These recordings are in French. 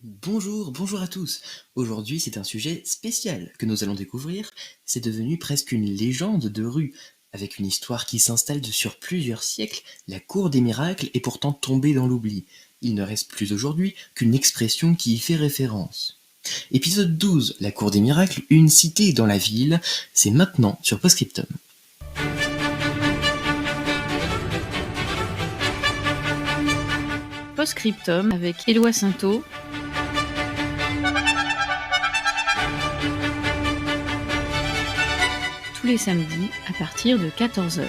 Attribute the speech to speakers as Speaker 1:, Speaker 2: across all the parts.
Speaker 1: Bonjour à tous. Aujourd'hui, c'est un sujet spécial que nous allons découvrir. C'est devenu presque une légende de rue. Avec une histoire qui s'installe sur plusieurs siècles, la cour des miracles est pourtant tombée dans l'oubli. Il ne reste plus aujourd'hui qu'une expression qui y fait référence. Épisode 12, la cour des miracles, une cité dans la ville, c'est maintenant sur Postscriptum.
Speaker 2: Postscriptum avec Éloi Sainteau. Tous les samedis à partir de 14h.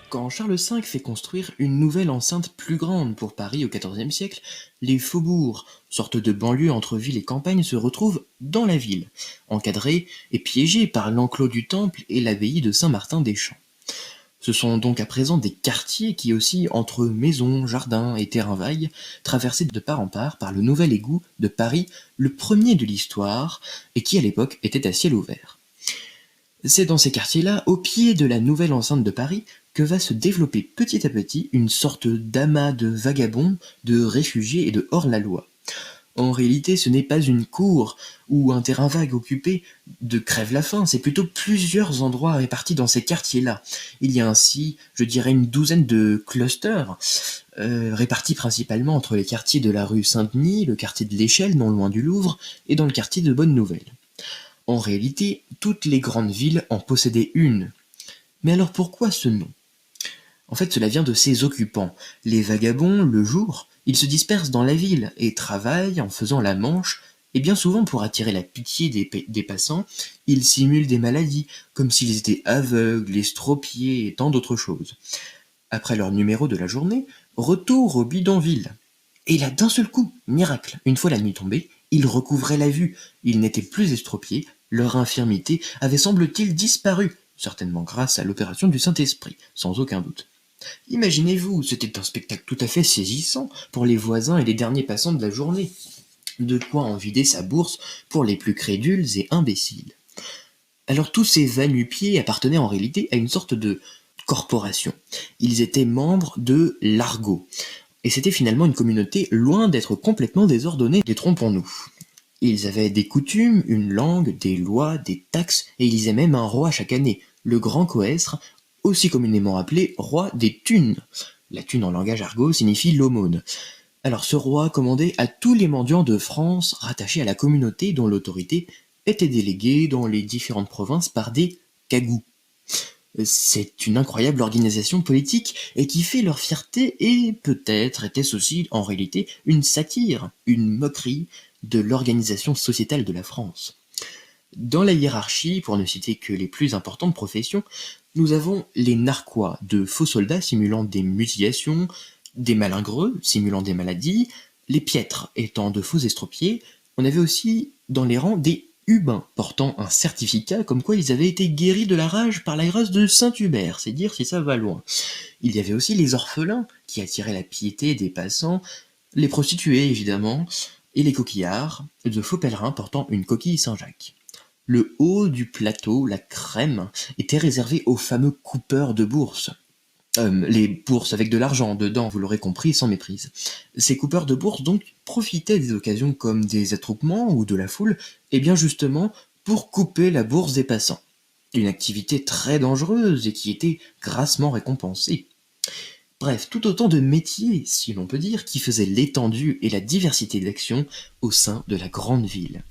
Speaker 1: Quand Charles V fait construire une nouvelle enceinte plus grande pour Paris au XIVe siècle, les faubourgs, sorte de banlieue entre ville et campagne, se retrouvent dans la ville, encadrés et piégés par l'enclos du Temple et l'abbaye de Saint-Martin-des-Champs. Ce sont donc à présent des quartiers qui oscillent entre maisons, jardins et terrains vagues, traversés de part en part par le nouvel égout de Paris, le premier de l'histoire, et qui à l'époque était à ciel ouvert. C'est dans ces quartiers-là, au pied de la nouvelle enceinte de Paris, que va se développer petit à petit une sorte d'amas de vagabonds, de réfugiés et de hors-la-loi. En réalité, ce n'est pas une cour ou un terrain vague occupé de crève-la-faim, c'est plutôt plusieurs endroits répartis dans ces quartiers-là. Il y a ainsi, je dirais, une douzaine de clusters, répartis principalement entre les quartiers de la rue Saint-Denis, le quartier de l'Échelle, non loin du Louvre, et dans le quartier de Bonne-Nouvelle. En réalité, toutes les grandes villes en possédaient une. Mais alors pourquoi ce nom ? En fait, cela vient de ses occupants. Les vagabonds, le jour, ils se dispersent dans la ville et travaillent en faisant la manche, et bien souvent pour attirer la pitié des passants, ils simulent des maladies, comme s'ils étaient aveugles, estropiés et tant d'autres choses. Après leur numéro de la journée, retour au bidonville. Et là, d'un seul coup, miracle, une fois la nuit tombée, ils recouvraient la vue, ils n'étaient plus estropiés, leur infirmité avait semble-t-il disparu, certainement grâce à l'opération du Saint-Esprit, sans aucun doute. Imaginez-vous, c'était un spectacle tout à fait saisissant pour les voisins et les derniers passants de la journée. De quoi en vider sa bourse pour les plus crédules et imbéciles. Alors tous ces va-nu-pieds appartenaient en réalité à une sorte de corporation. Ils étaient membres de l'Argot. Et c'était finalement une communauté loin d'être complètement désordonnée, détrompons-nous. Ils avaient des coutumes, une langue, des lois, des taxes, et ils aimaient même un roi chaque année, le grand coësre, aussi communément appelé roi des thunes. La thune en langage argot signifie l'aumône. Alors ce roi commandait à tous les mendiants de France rattachés à la communauté dont l'autorité était déléguée dans les différentes provinces par des cagous. C'est une incroyable organisation politique et qui fait leur fierté et peut-être était-ce aussi en réalité une satire, une moquerie de l'organisation sociétale de la France. Dans la hiérarchie, pour ne citer que les plus importantes professions, nous avons les narquois, de faux soldats simulant des mutilations, des malingreux simulant des maladies, les piètres étant de faux estropiés. On avait aussi dans les rangs des hubins portant un certificat comme quoi ils avaient été guéris de la rage par la grâce de Saint Hubert, c'est dire si ça va loin. Il y avait aussi les orphelins qui attiraient la piété des passants, les prostituées évidemment, et les coquillards, de faux pèlerins portant une coquille Saint-Jacques. Le haut du plateau, la crème, était réservé aux fameux coupeurs de bourses. Les bourses avec de l'argent dedans, vous l'aurez compris, sans méprise. Ces coupeurs de bourses donc profitaient des occasions comme des attroupements ou de la foule, et bien justement pour couper la bourse des passants. Une activité très dangereuse et qui était grassement récompensée. Bref, tout autant de métiers, si l'on peut dire, qui faisaient l'étendue et la diversité d'actions au sein de la grande ville.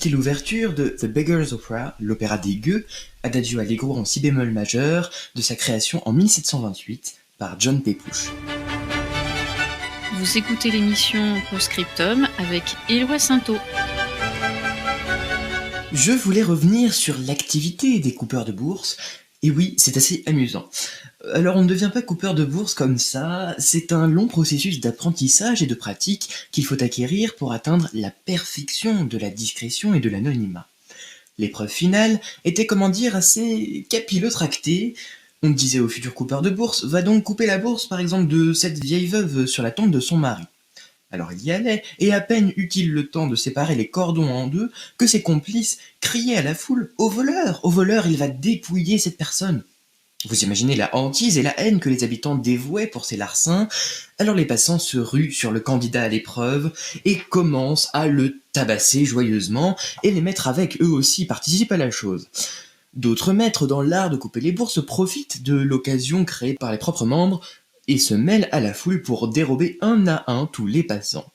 Speaker 1: c'était l'ouverture de The Beggar's Opera, l'opéra des gueux, Adagio Allegro en si bémol majeur, de sa création en 1728 par John Pepusch.
Speaker 2: Vous écoutez l'émission Postscriptum avec Éloi Sainteau.
Speaker 1: Je voulais revenir sur l'activité des coupeurs de bourse, et oui, c'est assez amusant. Alors on ne devient pas coupeur de bourse comme ça, c'est un long processus d'apprentissage et de pratique qu'il faut acquérir pour atteindre la perfection de la discrétion et de l'anonymat. L'épreuve finale était, comment dire, assez capillotractée. On disait au futur coupeur de bourse, va donc couper la bourse par exemple de cette vieille veuve sur la tombe de son mari. Alors il y allait, et à peine eut-il le temps de séparer les cordons en deux, que ses complices criaient à la foule « Au voleur, il va dépouiller cette personne !» Vous imaginez la hantise et la haine que les habitants dévouaient pour ces larcins, alors les passants se ruent sur le candidat à l'épreuve et commencent à le tabasser joyeusement, et les maîtres avec eux aussi participent à la chose. D'autres maîtres dans l'art de couper les bourses profitent de l'occasion créée par les propres membres et se mêlent à la foule pour dérober un à un tous les passants.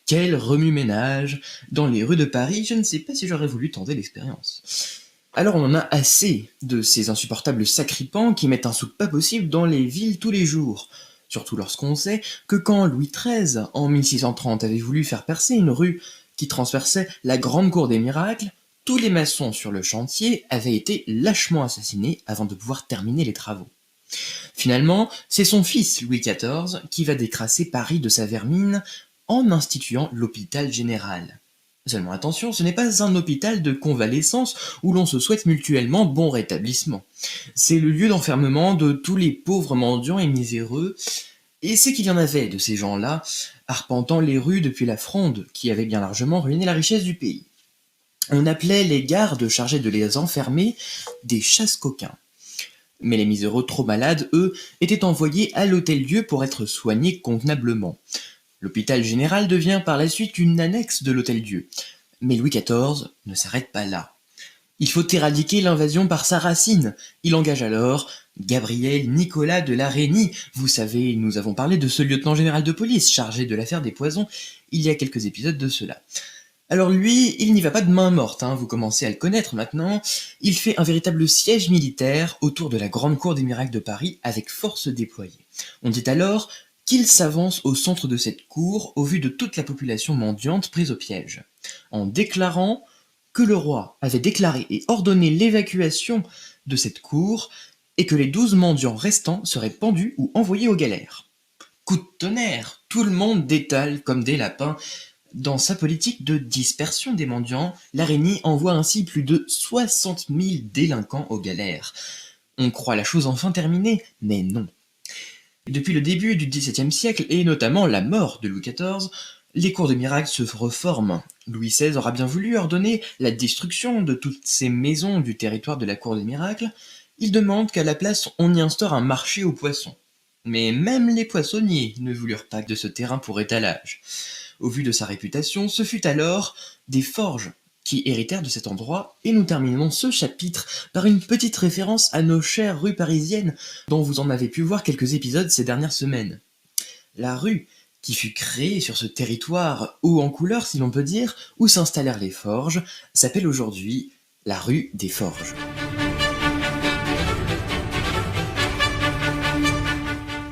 Speaker 1: Quel remue-ménage! Dans les rues de Paris, je ne sais pas si j'aurais voulu tenter l'expérience. Alors on en a assez de ces insupportables sacripants qui mettent un sou pas possible dans les villes tous les jours. Surtout lorsqu'on sait que quand Louis XIII, en 1630, avait voulu faire percer une rue qui transperçait la grande cour des miracles, tous les maçons sur le chantier avaient été lâchement assassinés avant de pouvoir terminer les travaux. Finalement, c'est son fils, Louis XIV, qui va décrasser Paris de sa vermine en instituant l'hôpital général. Seulement attention, ce n'est pas un hôpital de convalescence où l'on se souhaite mutuellement bon rétablissement. C'est le lieu d'enfermement de tous les pauvres mendiants et miséreux, et c'est qu'il y en avait de ces gens-là, arpentant les rues depuis la Fronde, qui avait bien largement ruiné la richesse du pays. On appelait les gardes chargés de les enfermer des chasse-coquins. Mais les miséreux trop malades, eux, étaient envoyés à l'hôtel-Dieu pour être soignés convenablement. L'hôpital général devient par la suite une annexe de l'hôtel-Dieu. Mais Louis XIV ne s'arrête pas là. Il faut éradiquer l'invasion par sa racine. Il engage alors Gabriel Nicolas de la Reynie. Vous savez, nous avons parlé de ce lieutenant général de police chargé de l'affaire des poisons il y a quelques épisodes de cela. Alors lui, il n'y va pas de main morte, vous commencez à le connaître maintenant. Il fait un véritable siège militaire autour de la grande cour des miracles de Paris avec force déployée. On dit alors qu'il s'avance au centre de cette cour au vu de toute la population mendiante prise au piège, en déclarant que le roi avait déclaré et ordonné l'évacuation de cette cour et que les 12 mendiants restants seraient pendus ou envoyés aux galères. Coup de tonnerre, tout le monde détale comme des lapins. Dans sa politique de dispersion des mendiants, la Reynie envoie ainsi plus de 60 000 délinquants aux galères. On croit la chose enfin terminée, mais non. Depuis le début du XVIIe siècle, et notamment la mort de Louis XIV, les cours de miracles se reforment. Louis XVI aura bien voulu ordonner la destruction de toutes ces maisons du territoire de la cour des miracles. Il demande qu'à la place on y instaure un marché aux poissons. Mais même les poissonniers ne voulurent pas de ce terrain pour étalage. Au vu de sa réputation, ce fut alors des forges qui héritèrent de cet endroit, et nous terminons ce chapitre par une petite référence à nos chères rues parisiennes, dont vous en avez pu voir quelques épisodes ces dernières semaines. La rue, qui fut créée sur ce territoire haut en couleur si l'on peut dire, où s'installèrent les forges, s'appelle aujourd'hui la rue des Forges.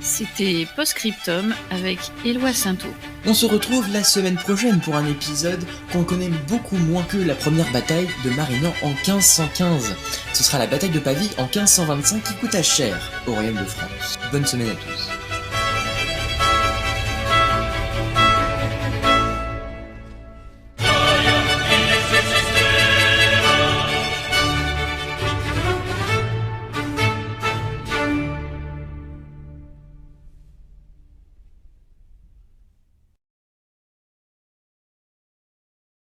Speaker 2: C'était Postscriptum avec Éloi Sainteau.
Speaker 1: On se retrouve la semaine prochaine pour un épisode qu'on connaît beaucoup moins que la première bataille de Marinant en 1515. Ce sera la bataille de Pavie en 1525 qui coûta cher au royaume de France. Bonne semaine à tous.